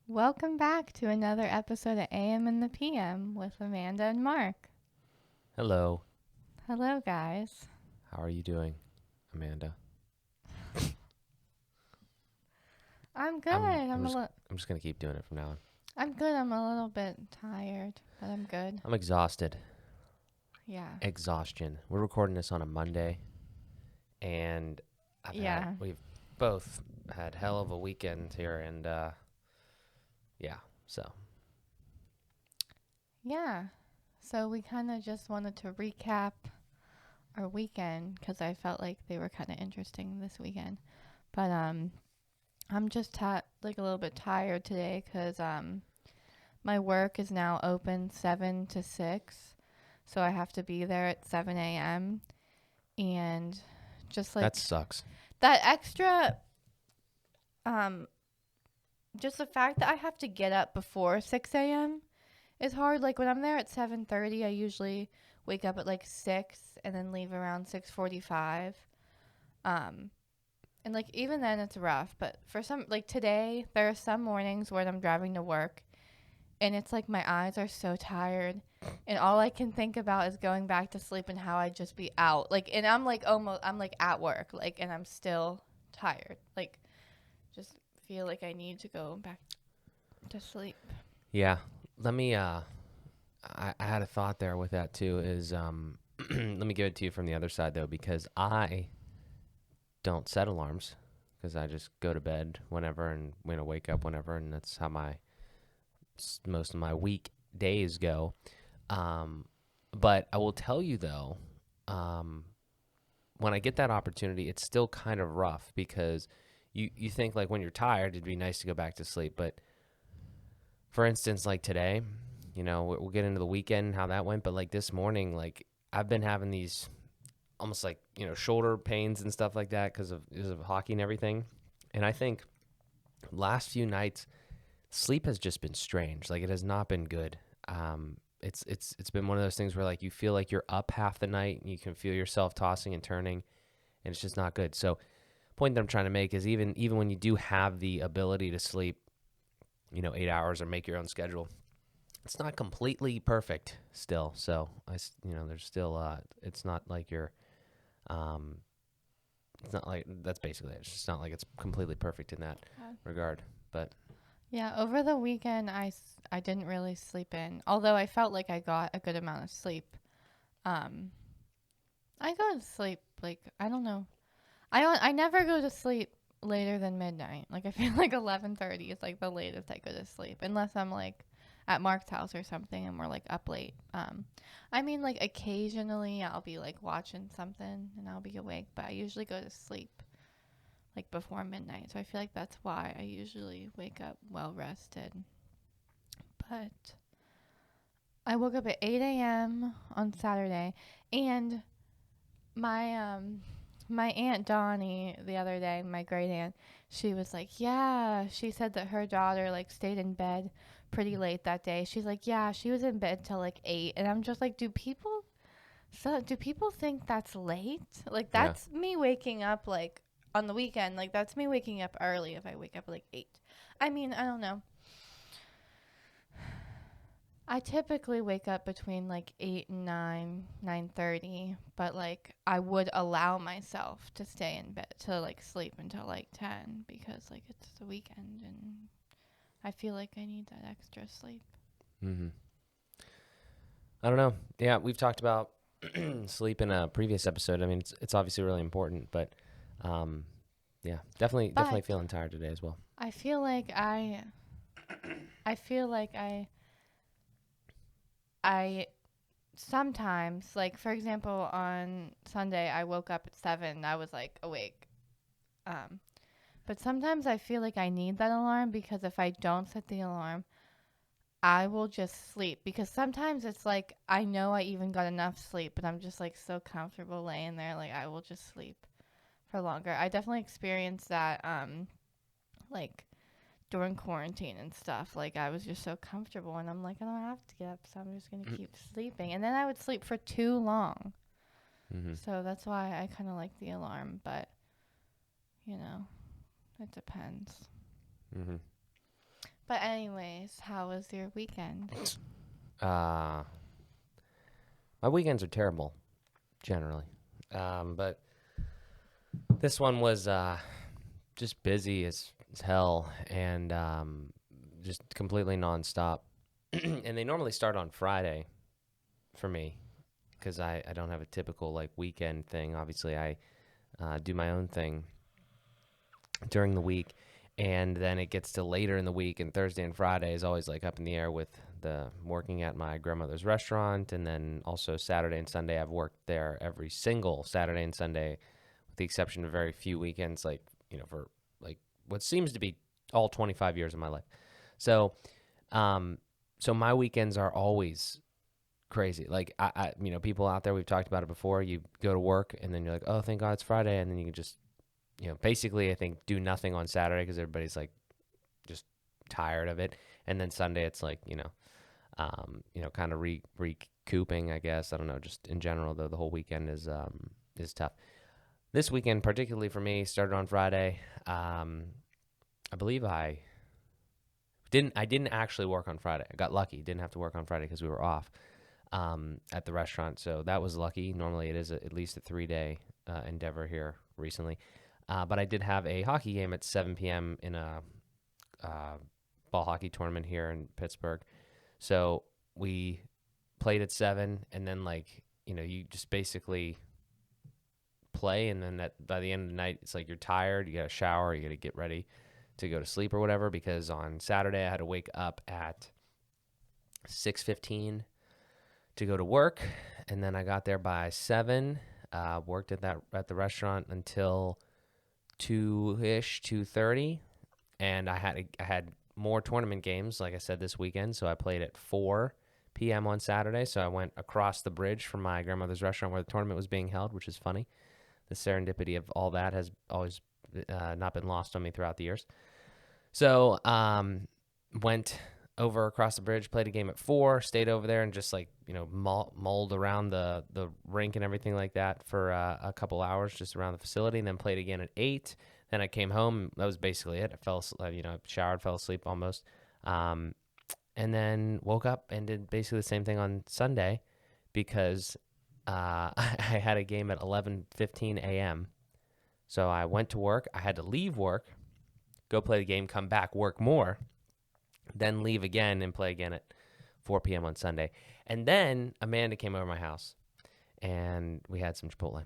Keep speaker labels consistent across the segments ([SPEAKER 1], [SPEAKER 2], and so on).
[SPEAKER 1] Welcome back to another episode of AM and the PM with Amanda and Mark.
[SPEAKER 2] Hello.
[SPEAKER 1] Hello, guys.
[SPEAKER 2] How are you doing, Amanda?
[SPEAKER 1] I'm good.
[SPEAKER 2] I'm
[SPEAKER 1] I'm
[SPEAKER 2] I'm
[SPEAKER 1] a
[SPEAKER 2] just
[SPEAKER 1] little.
[SPEAKER 2] I'm just gonna keep doing it from now on.
[SPEAKER 1] I'm good. I'm a little bit tired, but I'm good.
[SPEAKER 2] I'm exhausted.
[SPEAKER 1] Yeah.
[SPEAKER 2] Exhaustion. We're recording this on a Monday, and
[SPEAKER 1] Yeah.
[SPEAKER 2] we've both had hell of a weekend here, and yeah. So
[SPEAKER 1] Yeah. So we kind of just wanted to recap our weekend because I felt like they were kind of interesting this weekend. But I'm just like a little bit tired today because my work is now open 7 to 6, so I have to be there at 7 a.m. And just
[SPEAKER 2] that
[SPEAKER 1] like
[SPEAKER 2] sucks.
[SPEAKER 1] that extra, um, just the fact that I have to get up before 6 a.m. is hard. Like when I'm there at 7:30, I usually wake up at like 6 and then leave around 6:45. Um, and like even then it's rough. But for some, like today, there are some mornings when I'm driving to work and it's like my eyes are so tired and all I can think about is going back to sleep and how I'd just be out. Like and I'm like at work, like and I'm still tired. Like just feel like I need to go back to sleep.
[SPEAKER 2] Yeah. Let me. I had a thought there with that too. Is let me give it to you from the other side though, because I don't set alarms because I just go to bed whenever and wake up whenever, and that's how most of my weekdays go. Um, but I will tell you though, um, when I get that opportunity, it's still kind of rough because you think like when you're tired, it'd be nice to go back to sleep. But for instance, like today, we'll get into the weekend, how that went. But like this morning, like I've been having these almost like, shoulder pains and stuff like that because of hockey and everything. And I think last few nights, sleep has just been strange. Like it has not been good. It's been one of those things where like you feel like you're up half the night and you can feel yourself tossing and turning, and it's just not good. So, point that I'm trying to make is even when you do have the ability to sleep, 8 hours or make your own schedule, it's not completely perfect still. So there's still it's not like you're um, it's not like that's basically it. It's just not like it's completely perfect in that regard. But
[SPEAKER 1] Yeah, over the weekend I didn't really sleep in. Although I felt like I got a good amount of sleep. Um I go to sleep like I don't know. I never go to sleep later than midnight. Like I feel like 11:30 is like the latest I go to sleep unless I'm like at Mark's house or something and we're like up late. I mean like occasionally I'll be like watching something and I'll be awake, but I usually go to sleep like before midnight. So I feel like that's why I usually wake up well rested. But I woke up at 8 a.m. on Saturday and my my aunt Donnie the other day, my great aunt, she was like, "Yeah." She said that her daughter like stayed in bed pretty late that day. She's like, "Yeah, she was in bed till like 8." And I'm just like, do people think that's late? Like
[SPEAKER 2] yeah,
[SPEAKER 1] that's me waking up like on the weekend. Like that's me waking up early if I wake up at like 8. I mean, I don't know. I typically wake up between like 8 and 9, 9:30, but like I would allow myself to stay in bed to like sleep until like 10 because like it's the weekend and I feel like I need that extra sleep.
[SPEAKER 2] hmm I don't know. Yeah, we've talked about sleep in a previous episode. I mean, it's obviously really important, but um, yeah, definitely
[SPEAKER 1] But
[SPEAKER 2] feeling tired today as well.
[SPEAKER 1] I feel like I feel like I sometimes like for example on Sunday I woke up at 7. I was like awake. Um but sometimes I feel like I need that alarm because if I don't set the alarm I will just sleep because sometimes it's like I know I even got enough sleep, but I'm just like so comfortable laying there, like I will just sleep for longer. I definitely experienced that, like during quarantine and stuff. Like I was just so comfortable, and I'm like I don't have to get up, so I'm just gonna keep sleeping, and then I would sleep for too long.
[SPEAKER 2] hmm
[SPEAKER 1] So that's why I kind of like the alarm, but you know, it depends.
[SPEAKER 2] hmm
[SPEAKER 1] But anyways, how was your weekend?
[SPEAKER 2] Uh, my weekends are terrible generally, but this one was just busy as hell and just completely nonstop. And they normally start on Friday for me because I don't have a typical like weekend thing. Obviously, I do my own thing during the week, and then it gets to later in the week, and Thursday and Friday is always like up in the air with the working at my grandmother's restaurant, and then also Saturday and Sunday I've worked there every single Saturday and Sunday, with the exception of very few weekends, like for like what seems to be all 25 years of my life. So, um, so my weekends are always crazy. Like people out there, we've talked about it before. You go to work and then you're like, oh, thank God it's Friday, and then you can just basically I think do nothing on Saturday because everybody's like just tired of it, and then Sunday it's like kind of recouping, I guess. I don't know. Just in general, though, the whole weekend is tough. This weekend, particularly for me, started on Friday. I believe I didn't actually work on Friday. I got lucky. Didn't have to work on Friday because we were off at the restaurant, so that was lucky. Normally, it is at least a 3-day endeavor here recently. But I did have a hockey game at 7 p.m. in a ball hockey tournament here in Pittsburgh. So we played at 7, and then you just basically play, and then by the end of the night, it's like you're tired. You got to shower. You got to get ready to go to sleep or whatever. Because on Saturday, I had to wake up at 6:15 to go to work, and then I got there by 7. Worked at the restaurant until 2-ish, 2:30, and I had more tournament games, like I said, this weekend. So I played at 4 p.m. on Saturday. So I went across the bridge from my grandmother's restaurant where the tournament was being held, which is funny. The serendipity of all that has always not been lost on me throughout the years. So went over across the bridge, played a game at 4, stayed over there and just mulled around the rink and everything like that for a couple hours just around the facility, and then played again at 8. Then I came home. That was basically it. I fell asleep, showered, fell asleep almost, and then woke up and did basically the same thing on Sunday because I had a game at 11:15 a.m. So I went to work. I had to leave work, go play the game, come back, work more, then leave again and play again at 4 p.m. on Sunday. And then Amanda came over my house, and we had some Chipotle.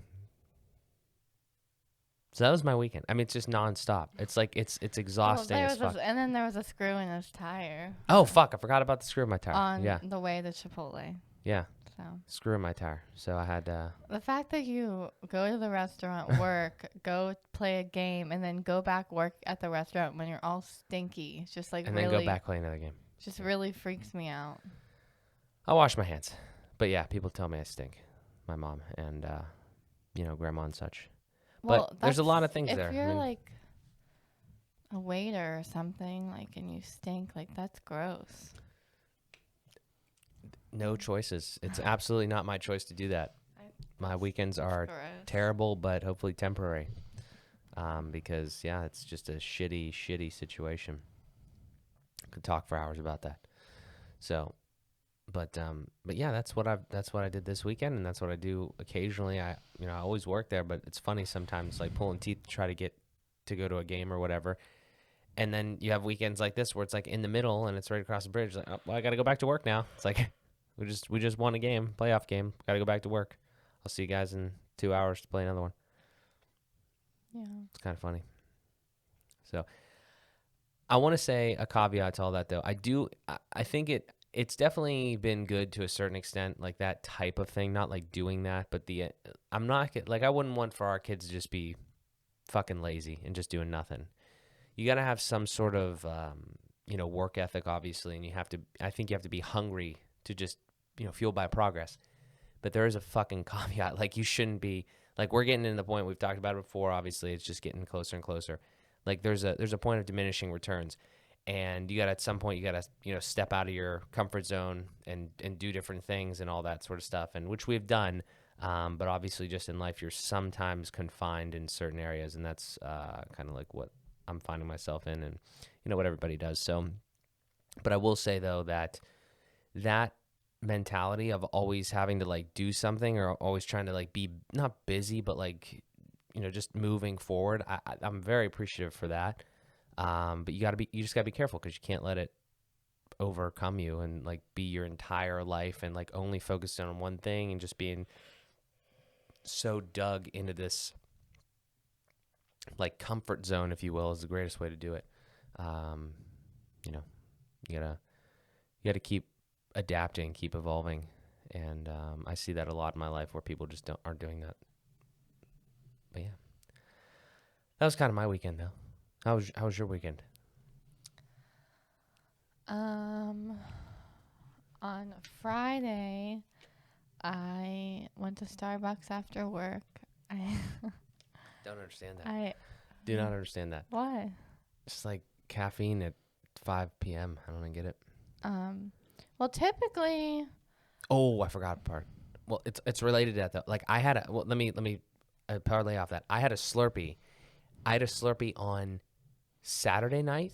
[SPEAKER 2] So that was my weekend. I mean, it's just nonstop. It's like it's exhausting as fuck.
[SPEAKER 1] And then there was a screw in his tire.
[SPEAKER 2] Oh fuck! I forgot about the screw in my tire.
[SPEAKER 1] On the way to Chipotle.
[SPEAKER 2] Yeah.
[SPEAKER 1] So
[SPEAKER 2] screw in my tire. So I had
[SPEAKER 1] the fact that you go to the restaurant, work, go play a game, and then go back work at the restaurant when you're all stinky. It's just like
[SPEAKER 2] and
[SPEAKER 1] really,
[SPEAKER 2] then go back play another game.
[SPEAKER 1] Just really freaks me out.
[SPEAKER 2] I'll wash my hands, but yeah, people tell me I stink. My mom and grandma and such.
[SPEAKER 1] Well,
[SPEAKER 2] but there's a lot of things there.
[SPEAKER 1] If you're like a waiter or something, and you stink, that's gross.
[SPEAKER 2] No choices. It's absolutely not my choice to do that. My weekends are terrible, but hopefully temporary. Because it's just a shitty situation. Could talk for hours about that. So, but yeah, that's what I did this weekend, and that's what I do occasionally. I always work there, but it's funny sometimes, like pulling teeth to try to get to go to a game or whatever. And then you have weekends like this where it's like in the middle and it's right across the bridge. Like, oh, well, I got to go back to work now. It's like we just won a game, playoff game. Got to go back to work. I'll see you guys in 2 hours to play another one.
[SPEAKER 1] Yeah,
[SPEAKER 2] it's kind of funny. So I want to say a caveat to all that, though. I think it's definitely been good to a certain extent, like that type of thing. Not like doing that, but I'm not like I wouldn't want for our kids to just be fucking lazy and just doing nothing. You got to have some sort of work ethic, obviously, and I think you have to be hungry to just fueled by progress. But there is a fucking caveat. Like, you shouldn't be like, we're getting to the point, we've talked about it before, obviously it's just getting closer and closer. Like, there's a point of diminishing returns, and you got at some point you got to step out of your comfort zone and do different things and all that sort of stuff, and which we've done. But obviously, just in life, you're sometimes confined in certain areas, and that's kind of like what I'm finding myself in, and what everybody does. So But I will say though that mentality of always having to like do something or always trying to like be not busy but like just moving forward. I'm very appreciative for that. But you just gotta be careful because you can't let it overcome you and like be your entire life and like only focusing on one thing and just being so dug into this like comfort zone, if you will, is the greatest way to do it. Um, you know, you gotta keep adapting, keep evolving, and I see that a lot in my life where people just aren't doing that. But yeah, that was kind of my weekend though. How was your weekend?
[SPEAKER 1] Um, on Friday, I went to Starbucks after work. I,
[SPEAKER 2] Don't understand that.
[SPEAKER 1] I,
[SPEAKER 2] Do not understand that.
[SPEAKER 1] what?
[SPEAKER 2] It's like caffeine at 5 p.m. I don't even get it.
[SPEAKER 1] Well, typically,
[SPEAKER 2] Oh, I forgot a part. Well, it's related to that though. Like I had a well, let me parlay off that. I had a Slurpee. I had a Slurpee on Saturday night,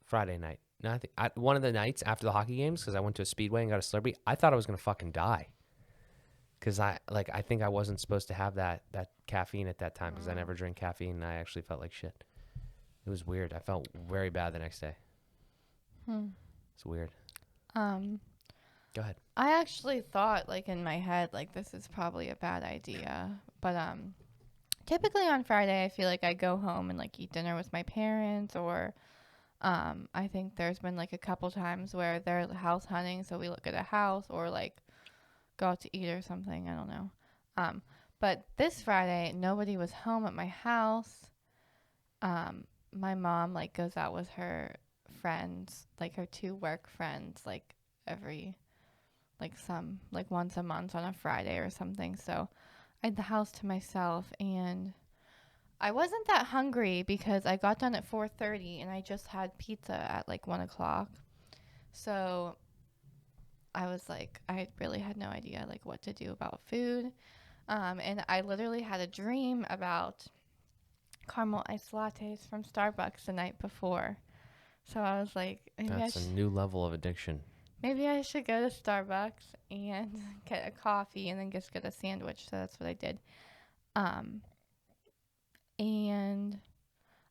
[SPEAKER 2] Friday night. No, one of the nights after the hockey games because I went to a Speedway and got a Slurpee. I thought I was gonna fucking die because I think I wasn't supposed to have that caffeine at that time because I never drink caffeine and I actually felt like shit. It was weird. I felt very bad the next day. It's weird.
[SPEAKER 1] um,
[SPEAKER 2] Go ahead.
[SPEAKER 1] I actually thought, like, in my head, like, this is probably a bad idea. But, typically on Friday, I feel like I go home and, like, eat dinner with my parents, or, I think there's been, like, a couple times where they're house hunting, so we look at a house, or, like, go out to eat or something. I don't know. But this Friday, nobody was home at my house. My mom, like, goes out with her friends, like, her two work friends, like, once a month on a Friday or something. So I had the house to myself, and I wasn't that hungry because I got done at 4:30 and I just had pizza at like 1 o'clock. So I was like, I really had no idea like what to do about food. And I literally had a dream about caramel iced lattes from Starbucks the night before. So I was like,
[SPEAKER 2] That's a new level of addiction.
[SPEAKER 1] maybe I should go to Starbucks and get a coffee and then just get a sandwich. So that's what I did. And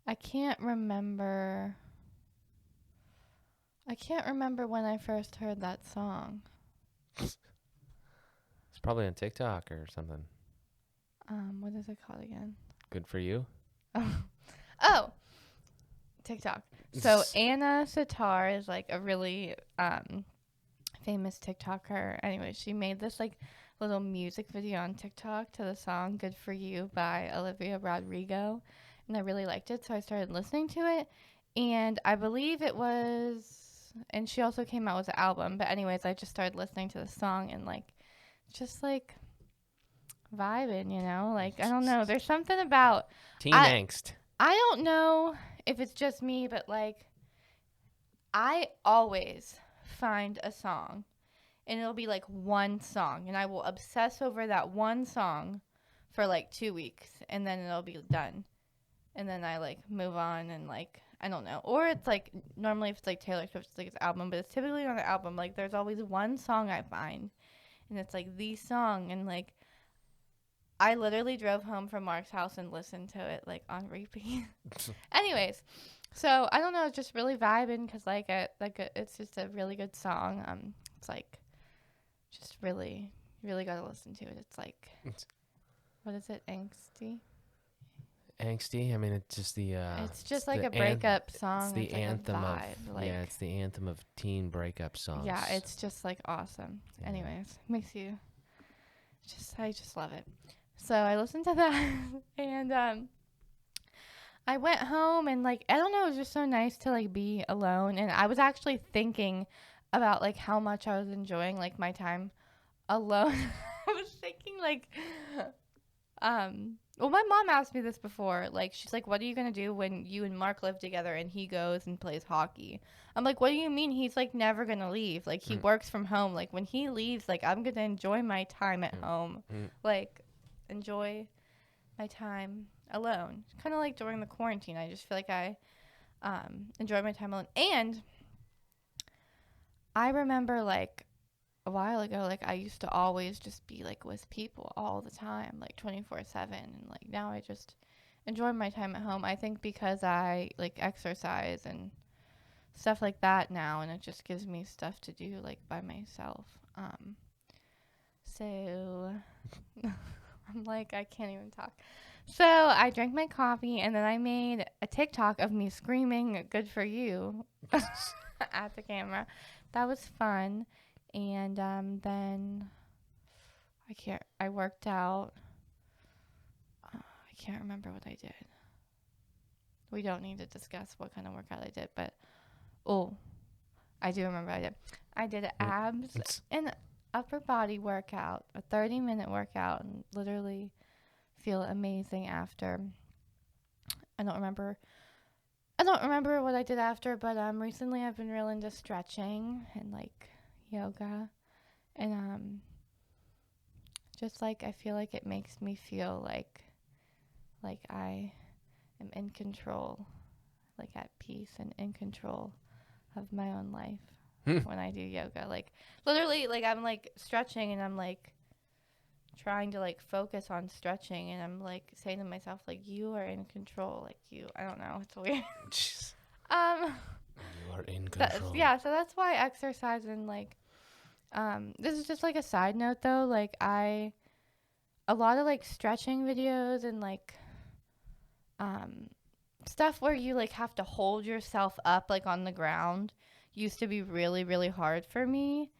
[SPEAKER 1] I can't remember. I can't remember when I first heard that song.
[SPEAKER 2] It's probably on TikTok or something.
[SPEAKER 1] What is it called again?
[SPEAKER 2] Good for you.
[SPEAKER 1] Oh, TikTok. So Anna Sitar is like a really famous TikToker. Anyway, she made this like little music video on TikTok to the song "Good for You" by Olivia Rodrigo, and I really liked it, so I started listening to it. And I believe it was, and she also came out with an album. But anyways, I just started listening to the song and like, just like vibing, like I don't know. There's something about
[SPEAKER 2] Teen
[SPEAKER 1] I
[SPEAKER 2] angst.
[SPEAKER 1] I don't know if it's just me, but like I always find a song and it'll be like one song and I will obsess over that one song for like 2 weeks and then it'll be done. And then I like move on and like I don't know. Or it's like normally if it's like Taylor Swift, it's like it's album, but it's typically not an album. Like there's always one song I find and it's like the song and like I literally drove home from Mark's house and listened to it like on repeat. Anyways, so I don't know, it's just really vibing because it's just a really good song. It's like just really, really gotta listen to it. It's like, what is it, angsty?
[SPEAKER 2] Angsty. I mean, it's just the.
[SPEAKER 1] It's just like a breakup song.
[SPEAKER 2] It's the
[SPEAKER 1] like
[SPEAKER 2] anthem
[SPEAKER 1] a vibe.
[SPEAKER 2] of.
[SPEAKER 1] Like,
[SPEAKER 2] Yeah, it's the anthem of teen breakup songs.
[SPEAKER 1] yeah, it's just like awesome.
[SPEAKER 2] Yeah.
[SPEAKER 1] Anyways, makes you I just love it. So I listened to that and I went home and like I don't know, it was just so nice to like be alone and I was actually thinking about like how much I was enjoying like my time alone. I was thinking like well my mom asked me this before, like she's like, what are you gonna do when you and Mark live together and he goes and plays hockey? I'm like, what do you mean? He's like never gonna leave, like he works from home, like when he leaves, like I'm gonna enjoy my time at home, like enjoy my time alone, kind of like during the quarantine. I just feel like I enjoy my time alone. And I remember like a while ago, like I used to always just be like with people all the time, like 24/7. And like now I just enjoy my time at home. I think because I like exercise and stuff like that now, and it just gives me stuff to do like by myself. So I'm like, I can't even talk. So I drank my coffee and then I made a TikTok of me screaming, "Good for you," at the camera. That was fun. And then I worked out. I can't remember what I did. We don't need to discuss what kind of workout I did, but oh, I do remember I did. I did an abs and upper body workout, a 30-minute workout, and literally feel amazing after. I don't remember. I don't remember what I did after, but recently I've been real into stretching and like yoga, and just like I feel like it makes me feel like I am in control, like at peace and in control of my own life when I do yoga. Like literally, like I'm like stretching and I'm like trying to like focus on stretching, and I'm like saying to myself like, you are in control. Like you, I don't know, it's weird. um
[SPEAKER 2] You are in control.
[SPEAKER 1] yeah, so that's why exercise and like this is just like a side note though, like a lot of like stretching videos and like um stuff where you like have to hold yourself up like on the ground used to be really really hard for me,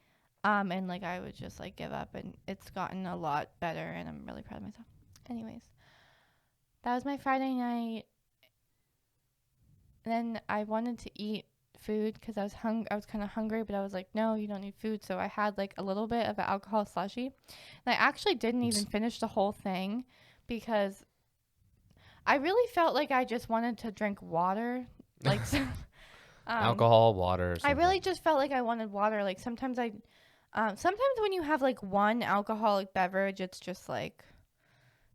[SPEAKER 1] and like I would just like give up, and it's gotten a lot better and I'm really proud of myself. Anyways, that was my Friday night. Then I wanted to eat food because I was kind of hungry, but I was like, no, you don't need food. So I had like a little bit of an alcohol slushy, and I actually didn't even finish the whole thing because I really felt like I just wanted to drink water. Like,
[SPEAKER 2] Alcohol, water, or
[SPEAKER 1] I
[SPEAKER 2] something.
[SPEAKER 1] really just felt like I wanted water. Like sometimes when you have like one alcoholic beverage, it's just like,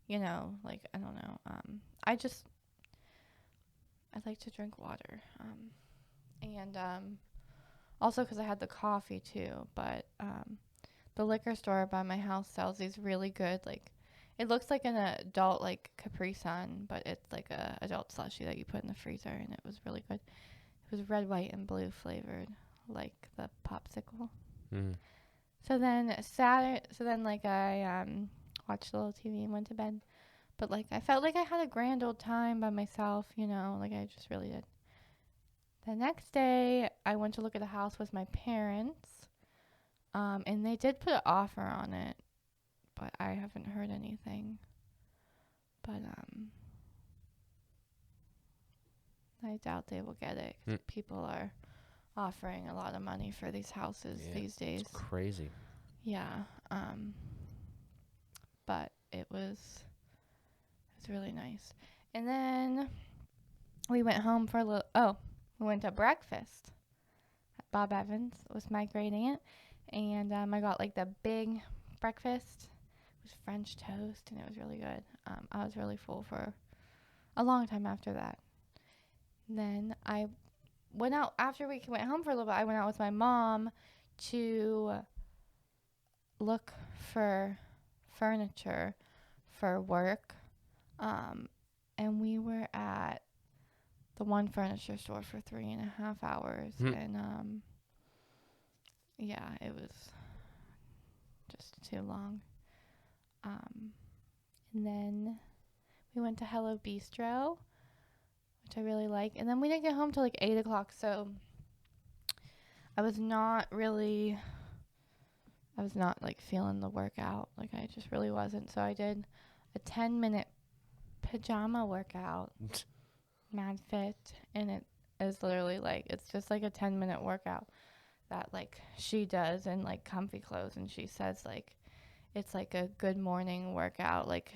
[SPEAKER 1] like I don't know. I like to drink water. And also because I had the coffee too. But the liquor store by my house sells these really good like. It looks like an adult like Capri Sun, but it's like a adult slushie that you put in the freezer, and it was really good. It was red, white, and blue flavored, like the popsicle.
[SPEAKER 2] Mm.
[SPEAKER 1] So then like I watched a little TV and went to bed. But like I felt like I had a grand old time by myself, like I just really did. The next day, I went to look at a house with my parents, and they did put an offer on it, but I haven't heard anything. But I doubt they will get it. 'Cause people are offering a lot of money for these houses these days.
[SPEAKER 2] It's crazy.
[SPEAKER 1] Yeah. But it was really nice. And then we went home for a little. Oh, we went to breakfast at Bob Evans with my great aunt, and I got like the big breakfast. It was French toast, and it was really good. I was really full for a long time after that. Then I went out after we went home for a little bit. I went out with my mom to look for furniture for work, and we were at the one furniture store for 3.5 hours, and yeah, it was just too long. And then we went to Hello Bistro, which I really like, and then we didn't get home till like 8 o'clock, so I was not like feeling the workout. Like I just really wasn't. So I did a 10-minute pajama workout, Mad Fit, and it is literally like, it's just like a 10-minute workout that like she does in like comfy clothes, and she says like it's like a good morning workout, like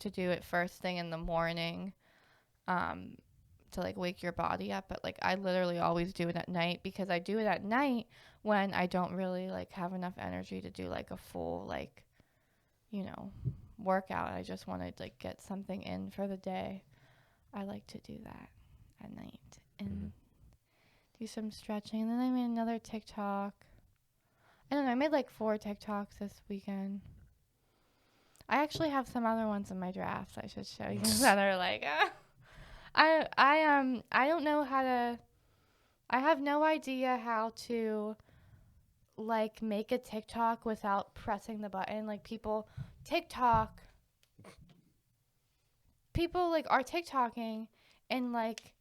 [SPEAKER 1] to do it first thing in the morning, to like wake your body up. But like I literally always do it at night, because I do it at night when I don't really like have enough energy to do like a full like workout. I just want to like get something in for the day. I like to do that at night. And do some stretching. And then I made another TikTok. I don't know. I made like 4 TikToks this weekend. I actually have some other ones in my drafts I should show you that are like, I don't know how to. I have no idea how to like make a TikTok without pressing the button. Like people like are TikToking and like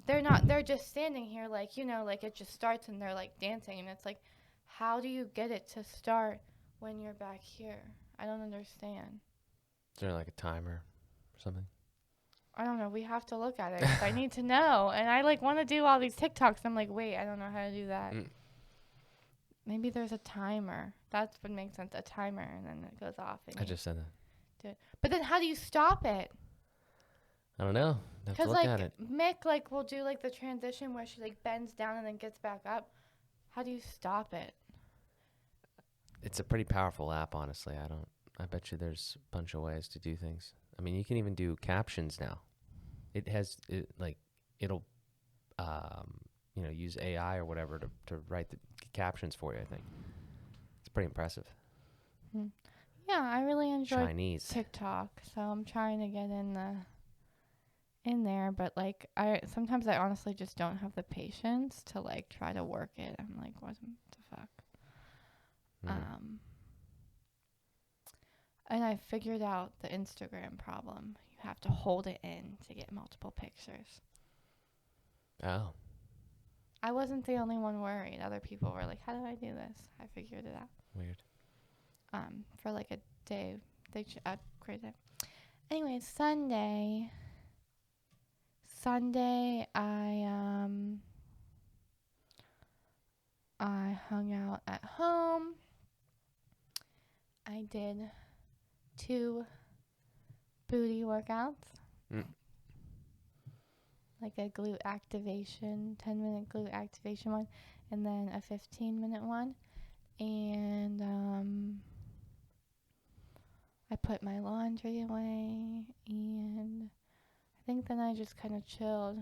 [SPEAKER 1] they're just standing here like, like it just starts and they're like dancing and it's like, how do you get it to start when you're back here? I don't understand.
[SPEAKER 2] Is there like a timer or something?
[SPEAKER 1] I don't know. We have to look at it. 'Cause I need to know. And I like want to do all these TikToks. I'm like, wait, I don't know how to do that. Maybe there's a timer. That's what makes sense. A timer, and then it goes off. And
[SPEAKER 2] I just said that.
[SPEAKER 1] do it. But then how do you stop it?
[SPEAKER 2] I don't know. Have to
[SPEAKER 1] Because
[SPEAKER 2] look
[SPEAKER 1] like
[SPEAKER 2] at it.
[SPEAKER 1] Mick like will do like the transition where she like bends down and then gets back up. How do you stop it?
[SPEAKER 2] It's a pretty powerful app, honestly. I bet you there's a bunch of ways to do things. I mean, you can even do captions now. It'll use AI or whatever to write the captions for you, I think. It's pretty impressive.
[SPEAKER 1] Yeah, I really enjoy
[SPEAKER 2] Chinese.
[SPEAKER 1] TikTok, so I'm trying to get in there, but like sometimes I honestly just don't have the patience to like try to work it. I'm like, what the fuck? And I figured out the Instagram problem. You have to hold it in to get multiple pictures.
[SPEAKER 2] Oh.
[SPEAKER 1] I wasn't the only one worried. Other people were like, how do I do this? I figured it out.
[SPEAKER 2] Weird.
[SPEAKER 1] For like a day. They upgraded it. Anyway, Sunday I hung out at home. I did 2 booty workouts. Like a glute activation, 10-minute glute activation one, and then a 15-minute one. And I put my laundry away, and I think then I just kind of chilled,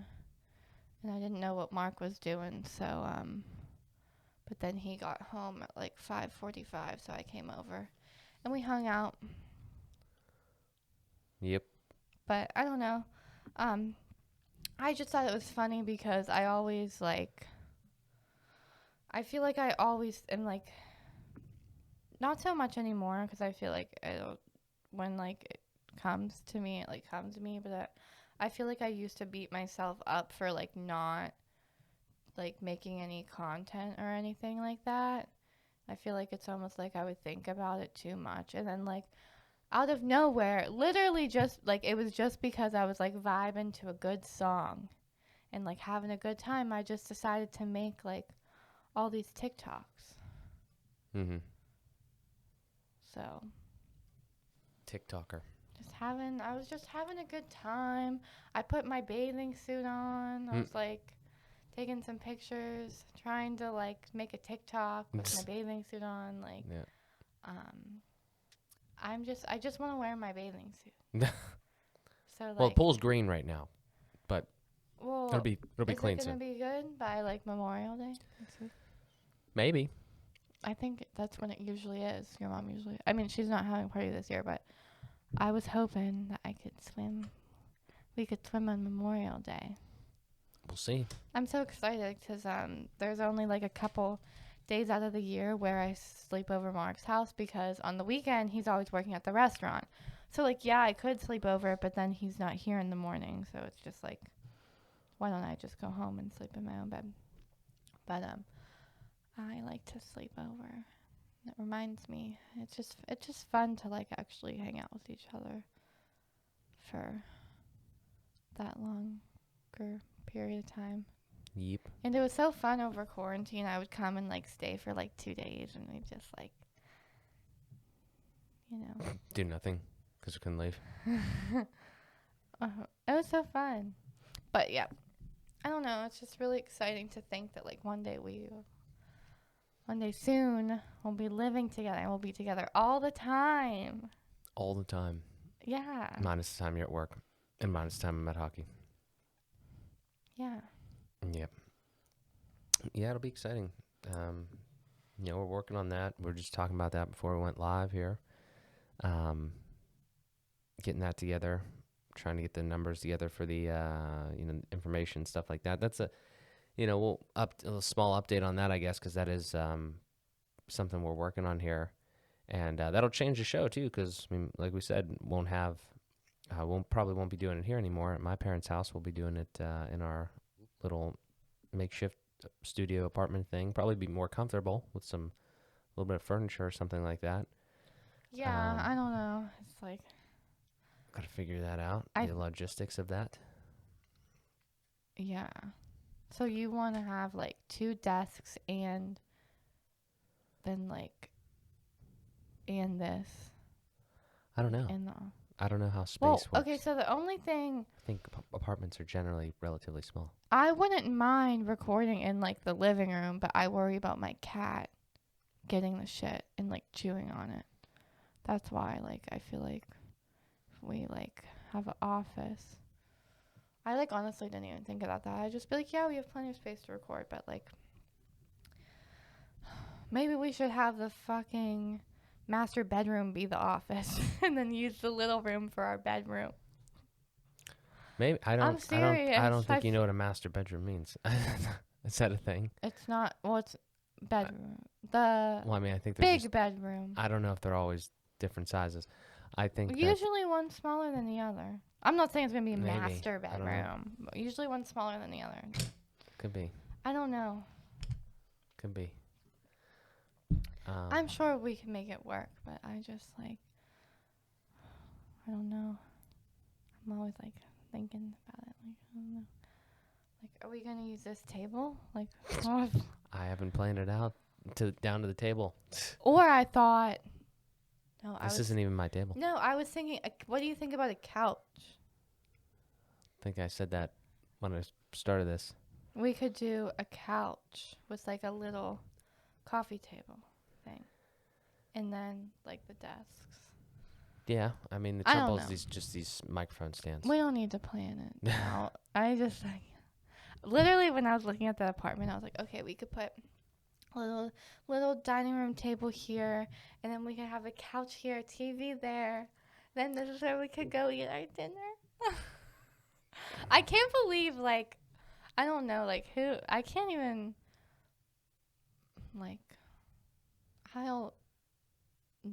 [SPEAKER 1] and I didn't know what Mark was doing, so but then he got home at like 5:45, so I came over, and we hung out.
[SPEAKER 2] Yep.
[SPEAKER 1] But I don't know. I just thought it was funny because I always like. I feel like I always am like. Not so much anymore because I feel like when like it comes to me, it like comes to me. But I feel like I used to beat myself up for like not like making any content or anything like that. I feel like it's almost like I would think about it too much, and then like out of nowhere, literally just like it was just because I was like vibing to a good song and like having a good time, I just decided to make like all these TikToks. So
[SPEAKER 2] TikToker.
[SPEAKER 1] I was just having a good time. I put my bathing suit on. I was like taking some pictures, trying to like make a TikTok with my bathing suit on. Like,
[SPEAKER 2] yeah.
[SPEAKER 1] I just want to wear my bathing suit. So like,
[SPEAKER 2] well, the pool's green right now, but it'll be clean
[SPEAKER 1] is it
[SPEAKER 2] soon.
[SPEAKER 1] gonna be good by like Memorial Day next week?
[SPEAKER 2] Maybe.
[SPEAKER 1] I think that's when it usually is. Your mom usually. I mean, she's not having a party this year, but I was hoping that I could swim. We could swim on Memorial Day.
[SPEAKER 2] We'll see.
[SPEAKER 1] I'm so excited because there's only like a couple days out of the year where I sleep over Mark's house because on the weekend he's always working at the restaurant. So like, yeah, I could sleep over, but then he's not here in the morning, so it's just like, why don't I just go home and sleep in my own bed? But I like to sleep over. It reminds me, it's just fun to like actually hang out with each other for that longer period of time.
[SPEAKER 2] Yep.
[SPEAKER 1] And it was so fun over quarantine. I would come and like stay for like 2 days, and we just like,
[SPEAKER 2] do nothing because we couldn't leave.
[SPEAKER 1] It was so fun. But yeah, I don't know. It's just really exciting to think that like one day soon we'll be living together and we'll be together all the time.
[SPEAKER 2] All the time.
[SPEAKER 1] Yeah.
[SPEAKER 2] Minus the time you're at work and minus the time I'm at hockey.
[SPEAKER 1] Yeah.
[SPEAKER 2] Yep. Yeah, it'll be exciting. Um, we're working on that. We're just talking about that before we went live here. Um, Getting that together, trying to get the numbers together for the information stuff like that. That's a we'll a small update on that, I guess, because that is something we're working on here, and that'll change the show too. Because I mean, like we said, won't be doing it here anymore at my parents' house. We'll be doing it in our little makeshift studio apartment thing. Probably be more comfortable with some little bit of furniture or something like that.
[SPEAKER 1] Yeah, I don't know. It's like
[SPEAKER 2] Got to figure that out.
[SPEAKER 1] I
[SPEAKER 2] The logistics of that.
[SPEAKER 1] yeah. So you want to have like 2 desks and then like and this
[SPEAKER 2] I don't know.
[SPEAKER 1] and the
[SPEAKER 2] I don't know how space
[SPEAKER 1] well,
[SPEAKER 2] works.
[SPEAKER 1] okay. So the only thing
[SPEAKER 2] I think apartments are generally relatively small.
[SPEAKER 1] I wouldn't mind recording in like the living room, but I worry about my cat getting the shit and like chewing on it. That's why like I feel like if we like have an office. I like honestly didn't even think about that. I just be like, yeah, we have plenty of space to record, but like maybe we should have the fucking master bedroom be the office and then use the little room for our bedroom.
[SPEAKER 2] Maybe I
[SPEAKER 1] I'm
[SPEAKER 2] don't.
[SPEAKER 1] serious.
[SPEAKER 2] I don't think you know what a master bedroom means. Is that a thing?
[SPEAKER 1] It's not. Well, it's bedroom. The
[SPEAKER 2] Well, I mean, I think there's
[SPEAKER 1] big bedroom.
[SPEAKER 2] I don't know if they're always different sizes. I think that
[SPEAKER 1] Usually one's smaller than the other. I'm not saying it's gonna be a
[SPEAKER 2] Maybe.
[SPEAKER 1] master
[SPEAKER 2] I don't know.
[SPEAKER 1] bedroom, but usually one's smaller than the other.
[SPEAKER 2] could be.
[SPEAKER 1] I don't know.
[SPEAKER 2] Could be.
[SPEAKER 1] I'm sure we can make it work, but I just like I don't know. I'm always like thinking about it. Like I don't know. Like, are we gonna use this table? Like,
[SPEAKER 2] I haven't planned it out down to the table.
[SPEAKER 1] or I thought. No,
[SPEAKER 2] This isn't even my table.
[SPEAKER 1] No, I was thinking. What do you think about a couch?
[SPEAKER 2] I think I said that when I started this.
[SPEAKER 1] We could do a couch with like a little coffee table thing, and then like the desks.
[SPEAKER 2] Yeah, I mean the
[SPEAKER 1] I don't
[SPEAKER 2] trouble is
[SPEAKER 1] know.
[SPEAKER 2] these microphone stands.
[SPEAKER 1] We don't need to plan it out. I just like, literally when I was looking at the apartment, I was like, okay, we could put a little dining room table here, and then we could have a couch here, TV there. Then this is where we could go eat our dinner. I can't believe like, I don't know like who I can't even like I'll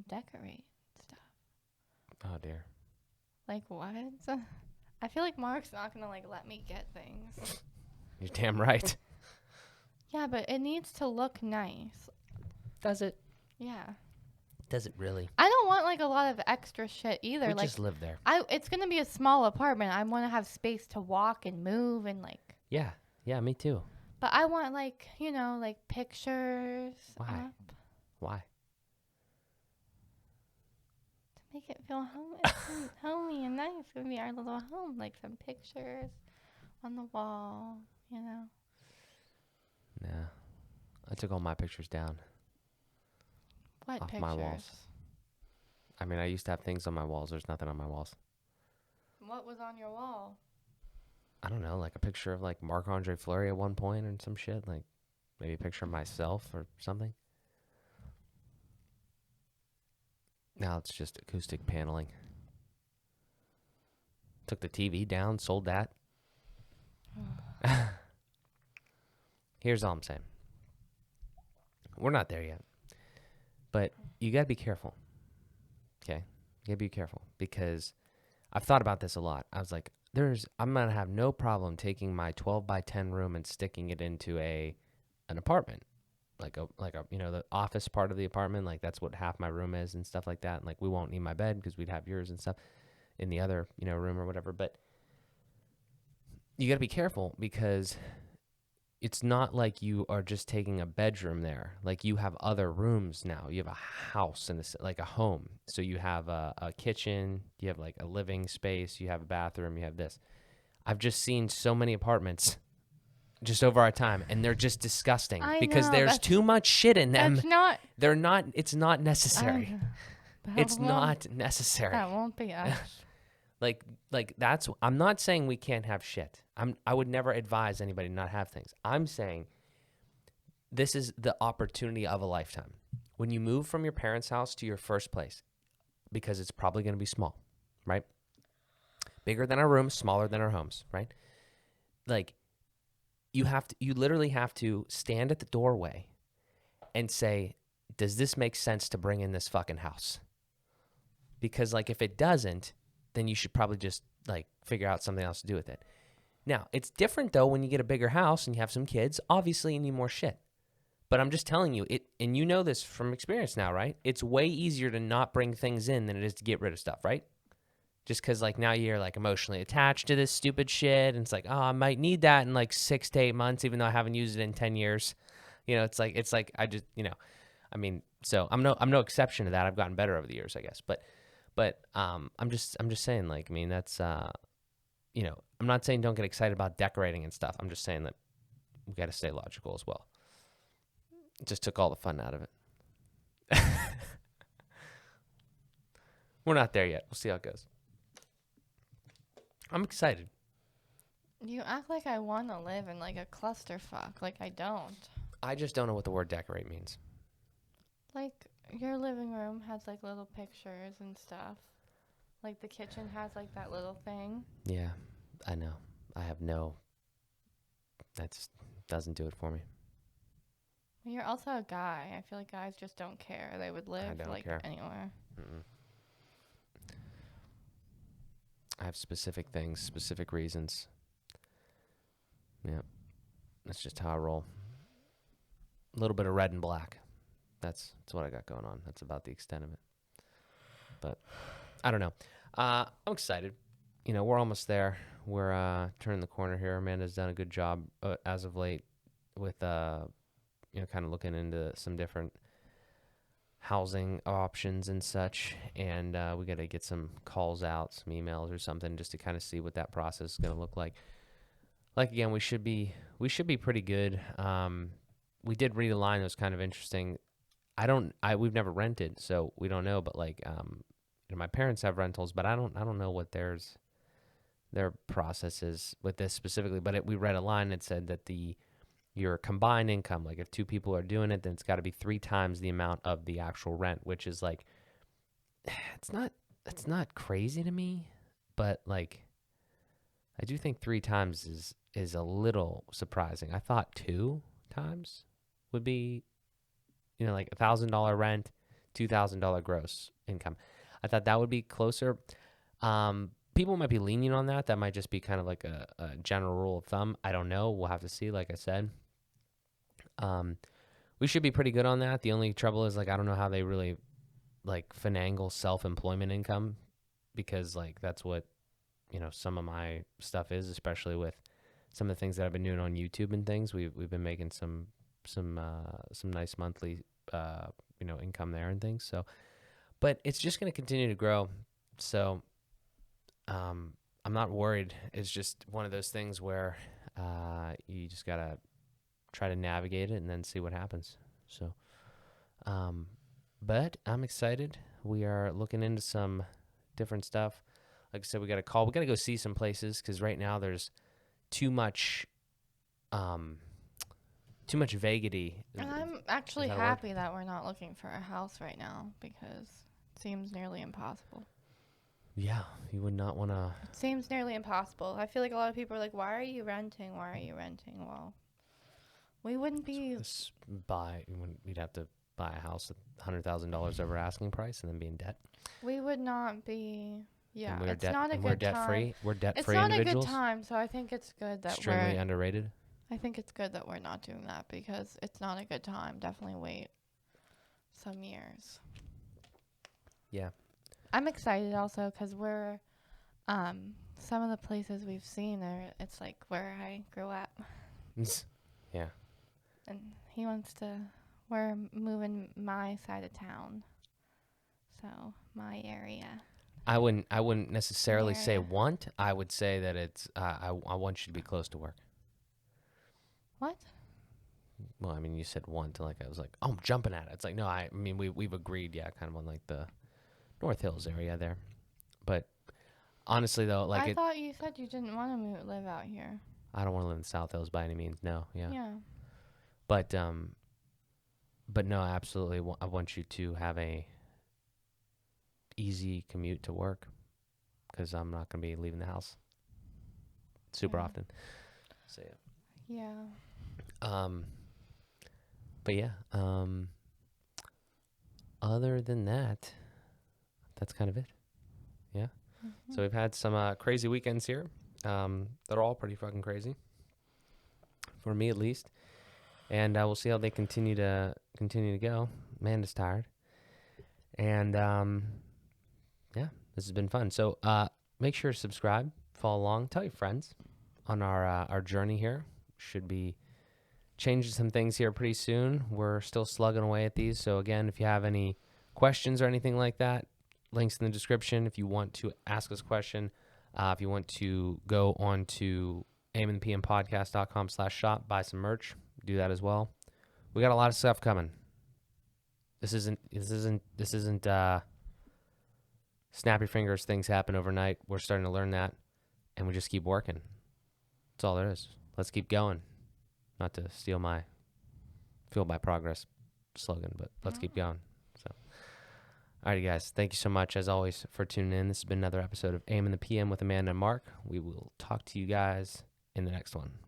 [SPEAKER 1] decorate stuff.
[SPEAKER 2] Oh dear.
[SPEAKER 1] Like what? I feel like Mark's not gonna like let me get things.
[SPEAKER 2] You're damn right.
[SPEAKER 1] Yeah, but it needs to look nice.
[SPEAKER 2] Does it?
[SPEAKER 1] Yeah.
[SPEAKER 2] Does it really?
[SPEAKER 1] I don't want like a lot of extra shit either.
[SPEAKER 2] We
[SPEAKER 1] Like
[SPEAKER 2] just live there.
[SPEAKER 1] it's gonna be a small apartment. I want to have space to walk and move and like.
[SPEAKER 2] Yeah. Yeah, me too.
[SPEAKER 1] But I want like like pictures.
[SPEAKER 2] Why?
[SPEAKER 1] Up
[SPEAKER 2] Why?
[SPEAKER 1] to make it feel homey and nice. It's gonna be our little home. Like some pictures on the wall.
[SPEAKER 2] Nah. I took all my pictures down.
[SPEAKER 1] What
[SPEAKER 2] Off
[SPEAKER 1] pictures?
[SPEAKER 2] my walls. I mean, I used to have things on my walls. There's nothing on my walls.
[SPEAKER 1] What was on your wall?
[SPEAKER 2] I don't know, like a picture of like Marc-Andre Fleury at one point or some shit. Like maybe a picture of myself or something. Now it's just acoustic paneling. Took the TV down, sold that. Here's all I'm saying. We're not there yet. But you got to be careful. Okay? You got to be careful because I've thought about this a lot. I was like, I'm going to have no problem taking my 12 by 10 room and sticking it into an apartment. Like a the office part of the apartment, like that's what half my room is and stuff like that. And like we won't need my bed because we'd have yours and stuff in the other, room or whatever. But you got to be careful because it's not like you are just taking a bedroom there. Like you have other rooms now. You have a house and like a home. So you have a kitchen, you have like a living space, you have a bathroom, you have this. I've just seen so many apartments just over our time, and they're just disgusting because there's too much shit in them. It's not necessary. It's not necessary.
[SPEAKER 1] That won't be us.
[SPEAKER 2] Like I'm not saying we can't have shit. I would never advise anybody not have things. I'm saying this is the opportunity of a lifetime. When you move from your parents' house to your first place, because it's probably going to be small, right? Bigger than our rooms, smaller than our homes, right? Like, you literally have to stand at the doorway and say, does this make sense to bring in this fucking house? Because, like, if it doesn't, then you should probably just, like, figure out something else to do with it. Now, it's different, though, when you get a bigger house and you have some kids. Obviously, you need more shit. But I'm just telling you, and you know this from experience now, right? It's way easier to not bring things in than it is to get rid of stuff, right? Just because, like, now you're, like, emotionally attached to this stupid shit, and it's like, oh, I might need that in, like, 6 to 8 months, even though I haven't used it in 10 years. You know, it's like I just, I mean, so I'm no exception to that. I've gotten better over the years, I guess. But I'm just saying, like, I mean, that's, I'm not saying don't get excited about decorating and stuff. I'm just saying that we got to stay logical as well. It just took all the fun out of it. We're not there yet. We'll see how it goes. I'm excited.
[SPEAKER 1] You act like I want to live in like a clusterfuck. Like I don't.
[SPEAKER 2] I just don't know what the word decorate means.
[SPEAKER 1] Like your living room has like little pictures and stuff. Like the kitchen has like that little thing.
[SPEAKER 2] Yeah, I know. That just doesn't do it for me.
[SPEAKER 1] You're also a guy. I feel like guys just don't care. They would live like
[SPEAKER 2] care.
[SPEAKER 1] Anywhere.
[SPEAKER 2] Mm-mm. I have specific things, specific reasons. Yeah, that's just how I roll. A little bit of red and black. That's what I got going on. That's about the extent of it. But I don't know. I'm excited. We're almost there. We're turning the corner here. Amanda's done a good job as of late with kind of looking into some different housing options and such. And we got to get some calls out, some emails or something, just to kind of see what that process is going to look like. Like again, we should be pretty good. We did read a line that was kind of interesting. We've never rented, so we don't know. But like, my parents have rentals, but I don't know what their process is with this specifically. But we read a line that said that your combined income, like if two people are doing it, then it's got to be 3 times the amount of the actual rent, which is like, it's not crazy to me, but like, I do think 3 times is a little surprising. I thought 2 times would be, like $1,000 rent, $2,000 gross income. I thought that would be closer. People might be lenient on that. That might just be kind of like a general rule of thumb. I don't know. We'll have to see, like I said. We should be pretty good on that. The only trouble is, like, I don't know how they really, like, finagle self-employment income, because, like, that's what, some of my stuff is, especially with some of the things that I've been doing on YouTube and things. We've been making some nice monthly, income there and things. So, but it's just going to continue to grow. So, I'm not worried. It's just one of those things where, you just got to try to navigate it and then see what happens. So, but I'm excited. We are looking into some different stuff. Like I said, we got to call. We got to go see some places, because right now there's too much vaguity.
[SPEAKER 1] And I'm actually happy that we're not looking for a house right now, because it seems nearly impossible.
[SPEAKER 2] Yeah, you would not want to.
[SPEAKER 1] It seems nearly impossible. I feel like a lot of people are like, why are you renting? Why are you renting? Well, we wouldn't be.
[SPEAKER 2] We'd have to buy a house at $100,000 over asking price and then be in debt.
[SPEAKER 1] We would not be. Yeah,
[SPEAKER 2] it's
[SPEAKER 1] not a good time.
[SPEAKER 2] We're debt free. We're debt free
[SPEAKER 1] individuals.
[SPEAKER 2] individuals.
[SPEAKER 1] It's not a good time, so I think it's good that
[SPEAKER 2] extremely underrated.
[SPEAKER 1] I think it's good that we're not doing that, because it's not a good time. Definitely wait some years.
[SPEAKER 2] Yeah.
[SPEAKER 1] I'm excited also because we're, some of the places we've seen it's like where I grew up.
[SPEAKER 2] Yeah.
[SPEAKER 1] And we're moving my side of town. So my area.
[SPEAKER 2] I wouldn't necessarily say want. I would say that it's, I want you to be close to work.
[SPEAKER 1] What?
[SPEAKER 2] Well, I mean, you said want, like, I was like, oh, I'm jumping at it. It's like, no, I mean, we've agreed, yeah, kind of on like the North Hills area there. But honestly, though, like,
[SPEAKER 1] I thought you said you didn't want to live out here.
[SPEAKER 2] I don't want to live in South Hills by any means. No, yeah.
[SPEAKER 1] Yeah.
[SPEAKER 2] But but no, absolutely. I want you to have a easy commute to work because I'm not going to be leaving the house super
[SPEAKER 1] Yeah.
[SPEAKER 2] often. So
[SPEAKER 1] Yeah.
[SPEAKER 2] yeah. But yeah. Other than that, that's kind of it. Yeah. So we've had some crazy weekends here. They're all pretty fucking crazy, for me at least. And we'll see how they continue to go. Amanda's tired, and yeah, this has been fun. So make sure to subscribe, follow along, tell your friends on our journey here. Should be changing some things here pretty soon. We're still slugging away at these. So again, if you have any questions or anything like that, links in the description. If you want to ask us a question, if you want to go on to aimandthepmpodcast.com/shop, buy some merch, do that as well. We got a lot of stuff coming. This isn't snap your fingers, things happen overnight. We're starting to learn that, and we just keep working. That's all there is. Let's keep going. Not to steal my fueled by progress slogan, but let's keep going. So, alrighty, guys. Thank you so much, as always, for tuning in. This has been another episode of AM in the PM with Amanda and Mark. We will talk to you guys in the next one.